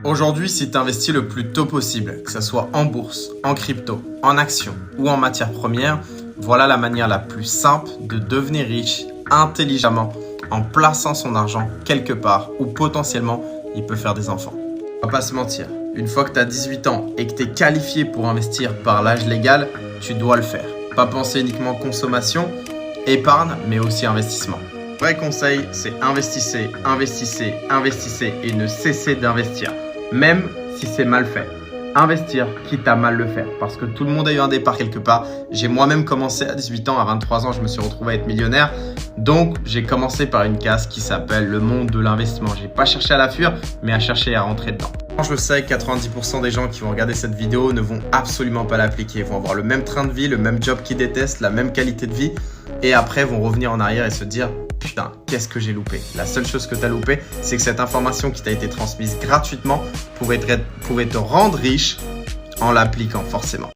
Aujourd'hui, si tu investis le plus tôt possible, que ce soit en bourse, en crypto, en actions ou en matières premières, voilà la manière la plus simple de devenir riche intelligemment en plaçant son argent quelque part où potentiellement il peut faire des enfants. On va pas se mentir, une fois que tu as 18 ans et que tu es qualifié pour investir par l'âge légal, tu dois le faire. Pas penser uniquement consommation, épargne, mais aussi investissement. Vrai conseil, c'est investissez, investissez, investissez et ne cessez d'investir, même si c'est mal fait. Investir, quitte à mal le faire, parce que tout le monde a eu un départ quelque part. J'ai moi-même commencé à 18 ans, à 23 ans, je me suis retrouvé à être millionnaire. Donc, j'ai commencé par une case qui s'appelle le monde de l'investissement. J'ai pas cherché à la fuir, mais à chercher à rentrer dedans. Je sais que 90% des gens qui vont regarder cette vidéo ne vont absolument pas l'appliquer. Ils vont avoir le même train de vie, le même job qu'ils détestent, la même qualité de vie. Et après, vont revenir en arrière et se dire « Putain, qu'est-ce que j'ai loupé ?» La seule chose que tu as loupé, c'est que cette information qui t'a été transmise gratuitement pourrait te rendre riche en l'appliquant forcément.